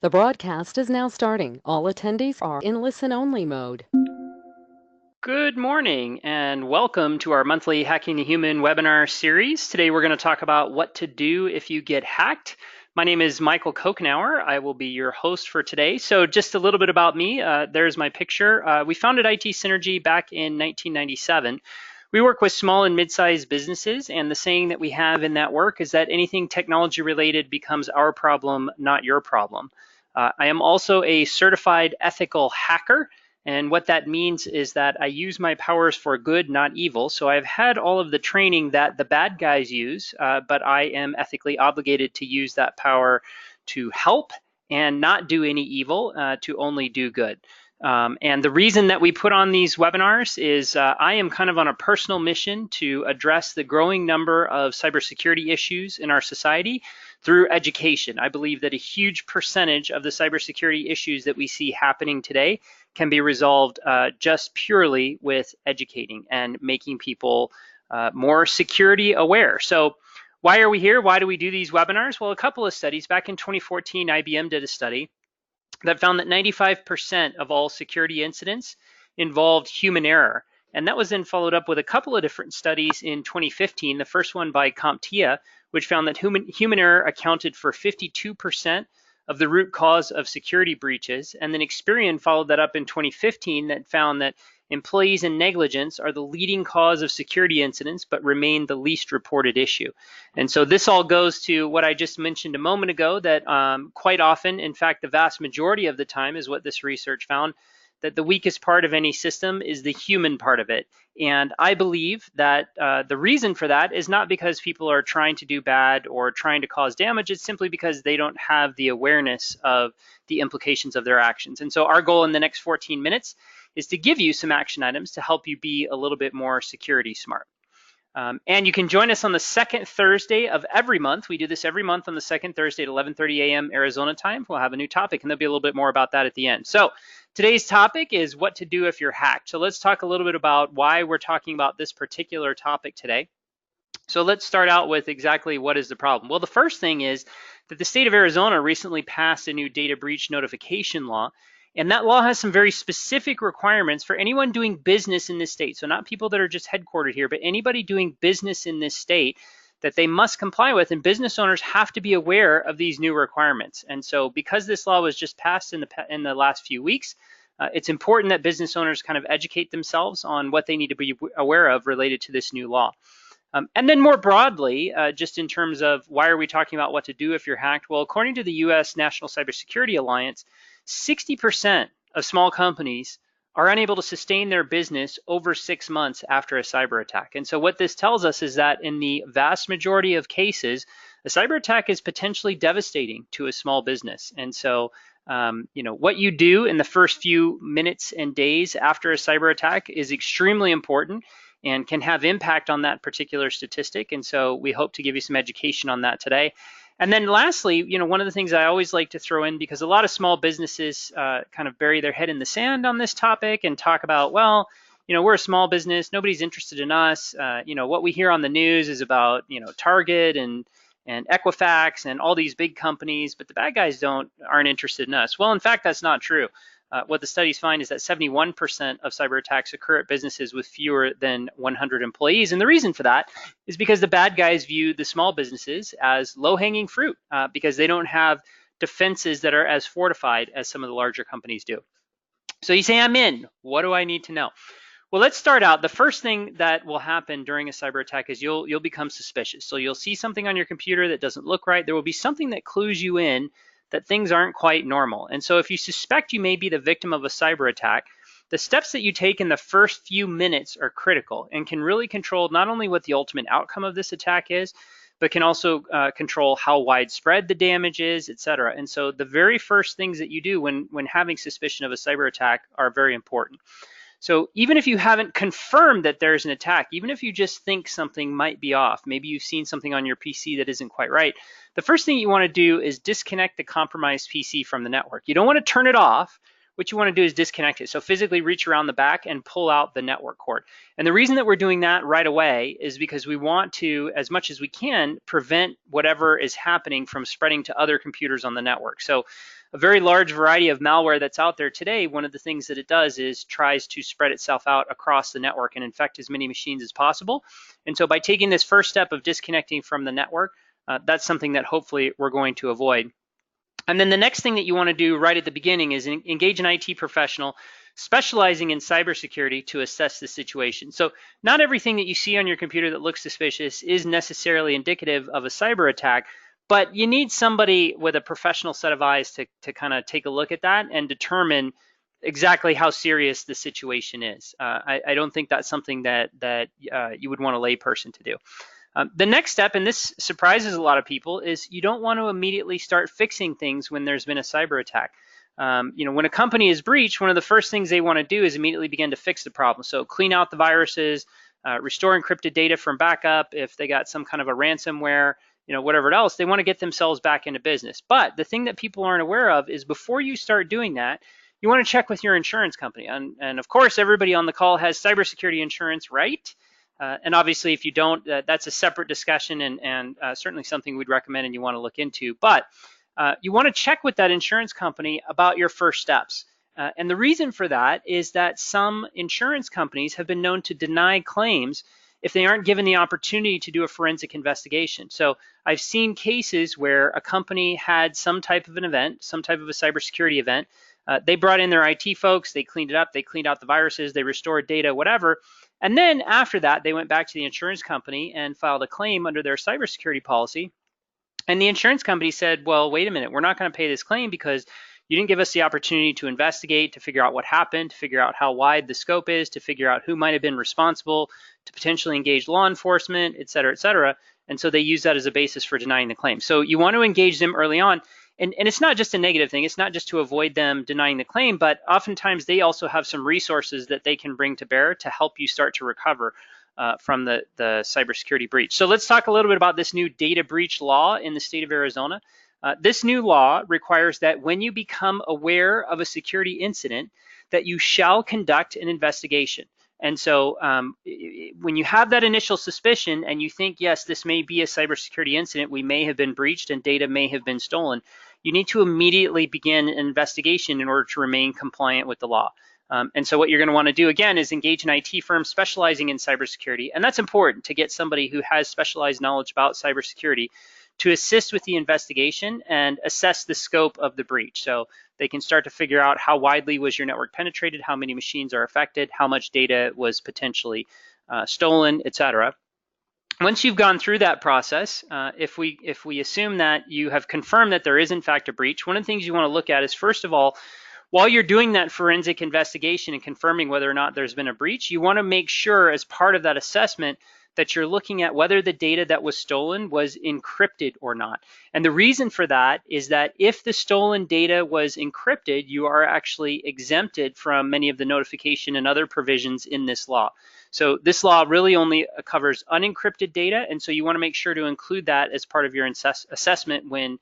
The broadcast is now starting. All attendees are in listen-only mode. Good morning and welcome to our monthly Hacking the Human webinar series. Today we're going to talk about what to do if you get hacked. My name is Michael Kokenauer. I will be your host for today. So just a little bit about me. There's my picture. We founded itSynergy back in 1997. We work with small and mid-sized businesses, and the saying that we have in that work is that anything technology related becomes our problem, not your problem. I am also a certified ethical hacker. And what that means is that I use my powers for good, not evil. So I've had all of the training that the bad guys use, but I am ethically obligated to use that power to help and not do any evil, to only do good. And the reason that we put on these webinars is I am kind of on a personal mission to address the growing number of cybersecurity issues in our society through education. I believe that a huge percentage of the cybersecurity issues that we see happening today can be resolved just purely with educating and making people more security aware. So why are we here? Why do we do these webinars? Well, a couple of studies. Back in 2014, IBM did a study that found that 95% of all security incidents involved human error. And that was then followed up with a couple of different studies in 2015, the first one by CompTIA, which found that human error accounted for 52% of the root cause of security breaches. And then Experian followed that up in 2015 that found that employees and negligence are the leading cause of security incidents, but remain the least reported issue. And so this all goes to what I just mentioned a moment ago, that quite often, in fact, the vast majority of the time is what this research found, that the weakest part of any system is the human part of it. And I believe that the reason for that is not because people are trying to do bad or trying to cause damage. It's simply because they don't have the awareness of the implications of their actions. And so our goal in the next 14 minutes is to give you some action items to help you be a little bit more security smart. And you can join us on the second Thursday of every month. We do this every month on the second Thursday at 11:30 a.m. Arizona time. We'll have a new topic, and there'll be a little bit more about that at the end. So today's topic is what to do if you're hacked. So let's talk a little bit about why we're talking about this particular topic today. So let's start out with exactly what is the problem. Well, the first thing is that the state of Arizona recently passed a new data breach notification law. And that law has some very specific requirements for anyone doing business in this state. So not people that are just headquartered here, but anybody doing business in this state that they must comply with. And business owners have to be aware of these new requirements. And so because this law was just passed in the last few weeks, it's important that business owners kind of educate themselves on what they need to be aware of related to this new law. And then more broadly, just in terms of why are we talking about what to do if you're hacked? Well, according to the US National Cybersecurity Alliance, 60% of small companies are unable to sustain their business over 6 months after a cyber attack. And so what this tells us is that in the vast majority of cases, a cyber attack is potentially devastating to a small business. And so what you do in the first few minutes and days after a cyber attack is extremely important and can have impact on that particular statistic. And so we hope to give you some education on that today. And then lastly, one of the things I always like to throw in, because a lot of small businesses kind of bury their head in the sand on this topic and talk about, well, we're a small business, nobody's interested in us. What we hear on the news is about, Target and Equifax and all these big companies, but the bad guys aren't interested in us. Well, in fact, that's not true. What the studies find is that 71% of cyber attacks occur at businesses with fewer than 100 employees. And the reason for that is because the bad guys view the small businesses as low-hanging fruit because they don't have defenses that are as fortified as some of the larger companies do. So you say, I'm in. What do I need to know? Well, let's start out. The first thing that will happen during a cyber attack is you'll become suspicious. So you'll see something on your computer that doesn't look right. There will be something that clues you in that things aren't quite normal. And so if you suspect you may be the victim of a cyber attack, the steps that you take in the first few minutes are critical and can really control not only what the ultimate outcome of this attack is, but can also control how widespread the damage is, et cetera. And so the very first things that you do when having suspicion of a cyber attack are very important. So even if you haven't confirmed that there's an attack, even if you just think something might be off, maybe you've seen something on your PC that isn't quite right, the first thing you want to do is disconnect the compromised PC from the network. You don't want to turn it off. what you want to do is disconnect it. So physically reach around the back and pull out the network cord. And the reason that we're doing that right away is because we want to, as much as we can, prevent whatever is happening from spreading to other computers on the network. So a very large variety of malware that's out there today, one of the things that it does is tries to spread itself out across the network and infect as many machines as possible. And so by taking this first step of disconnecting from the network, that's something that hopefully we're going to avoid. And then the next thing that you want to do right at the beginning is engage an IT professional specializing in cybersecurity to assess the situation. So not everything that you see on your computer that looks suspicious is necessarily indicative of a cyber attack, but you need somebody with a professional set of eyes to kind of take a look at that and determine exactly how serious the situation is. I don't think that's something that you would want a layperson to do. The next step, and this surprises a lot of people, is you don't want to immediately start fixing things when there's been a cyber attack. When a company is breached, one of the first things they want to do is immediately begin to fix the problem. So clean out the viruses, restore encrypted data from backup. If they got some kind of a ransomware, whatever else, they want to get themselves back into business. But the thing that people aren't aware of is before you start doing that, you want to check with your insurance company. And of course, everybody on the call has cybersecurity insurance, right? And obviously, if you don't, that's a separate discussion and certainly something we'd recommend and you want to look into. But you want to check with that insurance company about your first steps. And the reason for that is that some insurance companies have been known to deny claims if they aren't given the opportunity to do a forensic investigation. So I've seen cases where a company had some type of an event, some type of a cybersecurity event. They brought in their IT folks, they cleaned it up, they cleaned out the viruses, they restored data, whatever. And then after that, they went back to the insurance company and filed a claim under their cybersecurity policy. And the insurance company said, well, wait a minute, we're not going to pay this claim because you didn't give us the opportunity to investigate, to figure out what happened, to figure out how wide the scope is, to figure out who might have been responsible, to potentially engage law enforcement, et cetera, et cetera. And so they use that as a basis for denying the claim. So you want to engage them early on. And it's not just a negative thing. It's not just to avoid them denying the claim, but oftentimes they also have some resources that they can bring to bear to help you start to recover from the cybersecurity breach. So let's talk a little bit about this new data breach law in the state of Arizona. This new law requires that when you become aware of a security incident, that you shall conduct an investigation. And so when you have that initial suspicion and you think, yes, this may be a cybersecurity incident, we may have been breached and data may have been stolen, you need to immediately begin an investigation in order to remain compliant with the law. And so what you're going to want to do, again, is engage an IT firm specializing in cybersecurity. And that's important to get somebody who has specialized knowledge about cybersecurity to assist with the investigation and assess the scope of the breach. So they can start to figure out how widely was your network penetrated, how many machines are affected, how much data was potentially stolen, et cetera. Once you've gone through that process, if we assume that you have confirmed that there is in fact a breach, one of the things you want to look at is, first of all, while you're doing that forensic investigation and confirming whether or not there's been a breach, you want to make sure as part of that assessment that you're looking at whether the data that was stolen was encrypted or not. And the reason for that is that if the stolen data was encrypted, you are actually exempted from many of the notification and other provisions in this law. So this law really only covers unencrypted data, and so you want to make sure to include that as part of your assessment when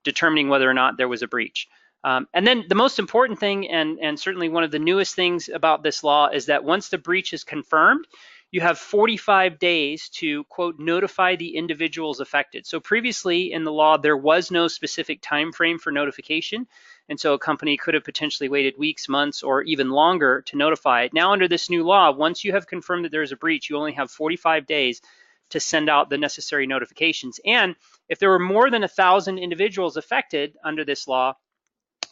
determining whether or not there was a breach. And then the most important thing, and certainly one of the newest things about this law, is that once the breach is confirmed, you have 45 days to, quote, notify the individuals affected. So previously in the law, there was no specific time frame for notification. And so a company could have potentially waited weeks, months, or even longer to notify it. Now under this new law, once you have confirmed that there is a breach, you only have 45 days to send out the necessary notifications. And if there were more than 1,000 individuals affected under this law,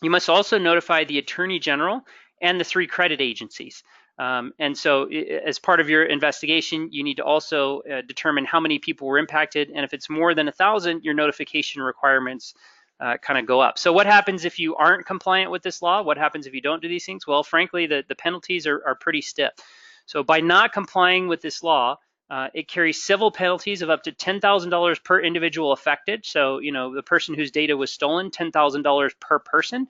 you must also notify the Attorney General and the 3 credit agencies. And so as part of your investigation, you need to also determine how many people were impacted. And if it's more than 1,000, your notification requirements kind of go up. So what happens if you aren't compliant with this law? What happens if you don't do these things? Well, frankly, the penalties are pretty stiff. So by not complying with this law, it carries civil penalties of up to $10,000 per individual affected. So, the person whose data was stolen, $10,000 per person,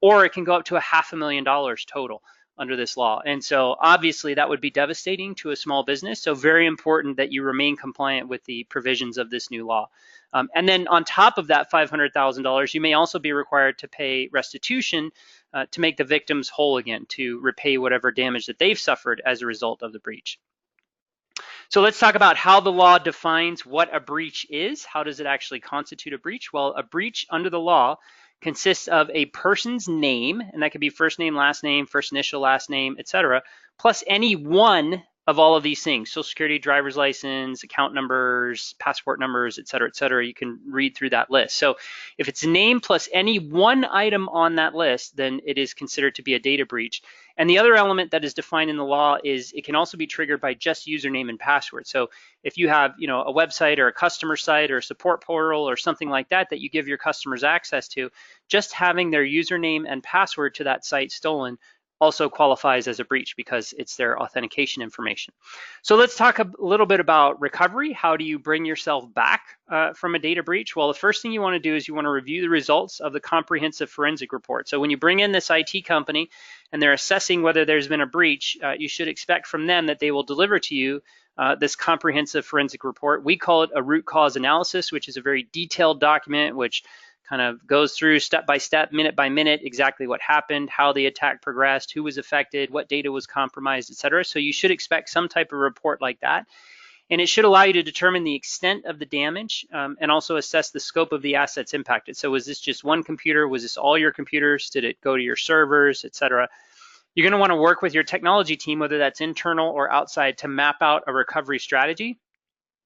or it can go up to $500,000 total under this law. And so obviously that would be devastating to a small business. So very important that you remain compliant with the provisions of this new law. And then on top of that $500,000, you may also be required to pay restitution to make the victims whole again, to repay whatever damage that they've suffered as a result of the breach. So let's talk about how the law defines what a breach is. How does it actually constitute a breach? Well, a breach under the law consists of a person's name, and that could be first name, last name, first initial, last name, etc., plus any one of all of these things: social security, driver's license, account numbers, passport numbers, et cetera, you can read through that list. So if it's name plus any one item on that list, then it is considered to be a data breach. And the other element that is defined in the law is it can also be triggered by just username and password. So if you have, a website or a customer site or a support portal or something like that that you give your customers access to, just having their username and password to that site stolen also qualifies as a breach because it's their authentication information. So let's talk a little bit about recovery. How do you bring yourself back from a data breach? Well, the first thing you want to do is you want to review the results of the comprehensive forensic report. So when you bring in this IT company and they're assessing whether there's been a breach, you should expect from them that they will deliver to you this comprehensive forensic report. We call it a root cause analysis, which is a very detailed document which kind of goes through step by step, minute by minute, exactly what happened, how the attack progressed, who was affected, what data was compromised, et cetera. So you should expect some type of report like that. And it should allow you to determine the extent of the damage and also assess the scope of the assets impacted. So was this just one computer? Was this all your computers? Did it go to your servers, et cetera? You're going to want to work with your technology team, whether that's internal or outside, to map out a recovery strategy.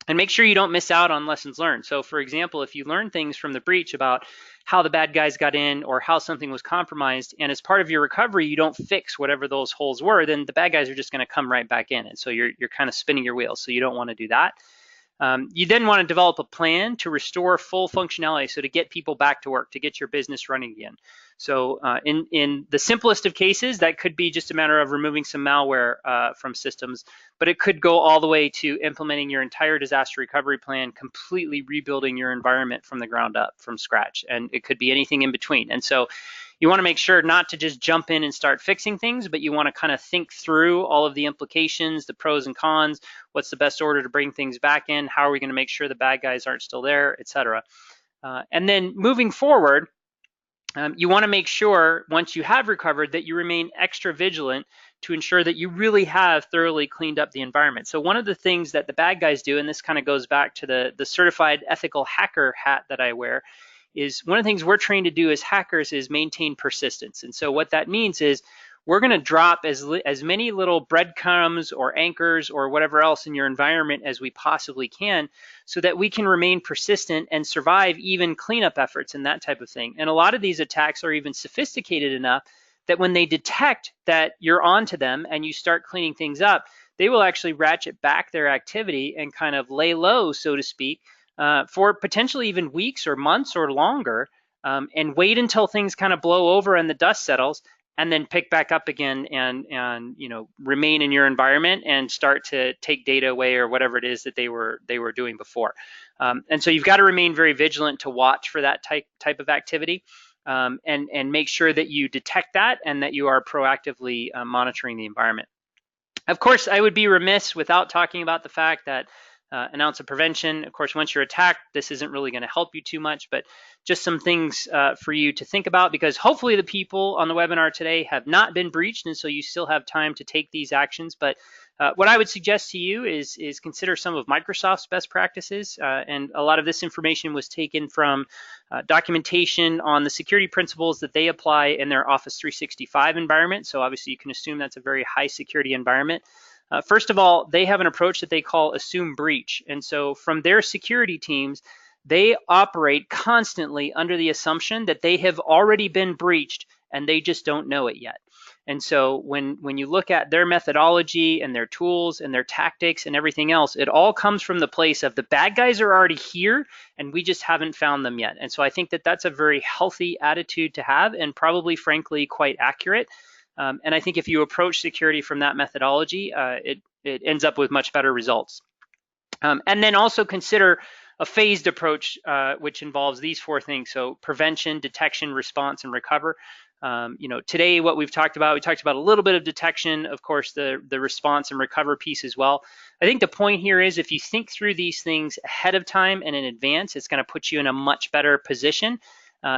And make sure you don't miss out on lessons learned. So for example, if you learn things from the breach about how the bad guys got in or how something was compromised, and as part of your recovery, you don't fix whatever those holes were, then the bad guys are just going to come right back in. And so you're kind of spinning your wheels. So you don't want to do that. You then want to develop a plan to restore full functionality, so to get people back to work, to get your business running again. So in the simplest of cases, that could be just a matter of removing some malware from systems, but it could go all the way to implementing your entire disaster recovery plan, completely rebuilding your environment from the ground up, from scratch, and it could be anything in between. And so you want to make sure not to just jump in and start fixing things, but you want to kind of think through all of the implications, the pros and cons, what's the best order to bring things back in, how are we going to make sure the bad guys aren't still there, et cetera. And then moving forward, you want to make sure once you have recovered that you remain extra vigilant to ensure that you really have thoroughly cleaned up the environment. So one of the things that the bad guys do, and this kind of goes back to the certified ethical hacker hat that I wear, is one of the things we're trained to do as hackers is maintain persistence. And so what that means is we're going to drop as many little breadcrumbs or anchors or whatever else in your environment as we possibly can, so that we can remain persistent and survive even cleanup efforts and that type of thing. And a lot of these attacks are even sophisticated enough that when they detect that you're onto them and you start cleaning things up, they will actually ratchet back their activity and kind of lay low, so to speak, for potentially even weeks or months or longer, and wait until things kind of blow over and the dust settles, and then pick back up again and remain in your environment and start to take data away or whatever it is that they were doing before. And so you've got to remain very vigilant to watch for that type of activity, and make sure that you detect that and that you are proactively monitoring the environment. Of course, I would be remiss without talking about the fact that an ounce of prevention. Of course, once you're attacked, this isn't really going to help you too much, but just some things for you to think about, because hopefully the people on the webinar today have not been breached, and so you still have time to take these actions. But what I would suggest to you is consider some of Microsoft's best practices, and a lot of this information was taken from documentation on the security principles that they apply in their Office 365 environment. So obviously you can assume that's a very high security environment. First of all, they have an approach that they call assume breach. And so from their security teams, they operate constantly under the assumption that they have already been breached and they just don't know it yet. And so when you look at their methodology and their tools and their tactics and everything else, it all comes from the place of the bad guys are already here and we just haven't found them yet. And so I think that that's a very healthy attitude to have, and probably, frankly, quite accurate. And I think if you approach security from that methodology, it ends up with much better results. And then also consider a phased approach, which involves these four things. So prevention, detection, response, and recover. Today what we talked about a little bit of detection, of course, the response and recover piece as well. I think the point here is if you think through these things ahead of time and in advance, it's going to put you in a much better position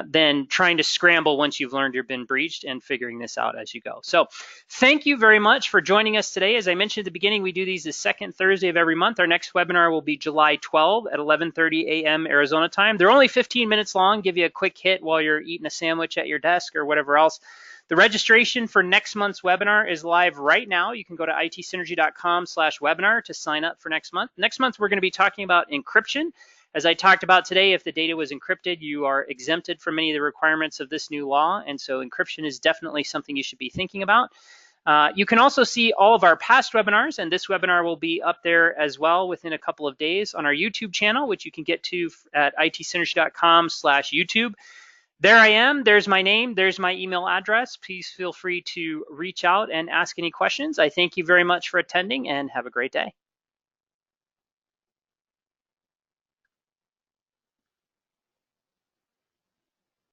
than trying to scramble once you've learned you've been breached and figuring this out as you go. So thank you very much for joining us today. As I mentioned at the beginning, we do these the second Thursday of every month. Our next webinar will be July 12 at 11:30 a.m. Arizona time. They're only 15 minutes long, give you a quick hit while you're eating a sandwich at your desk or whatever else. The registration for next month's webinar is live right now. You can go to itSynergy.com/webinar to sign up for next month. Next month, we're going to be talking about encryption. As I talked about today, if the data was encrypted, you are exempted from many of the requirements of this new law. And so encryption is definitely something you should be thinking about. You can also see all of our past webinars, and this webinar will be up there as well within a couple of days on our YouTube channel, which you can get to at itsynergy.com/YouTube. There I am. There's my name. There's my email address. Please feel free to reach out and ask any questions. I thank you very much for attending and have a great day.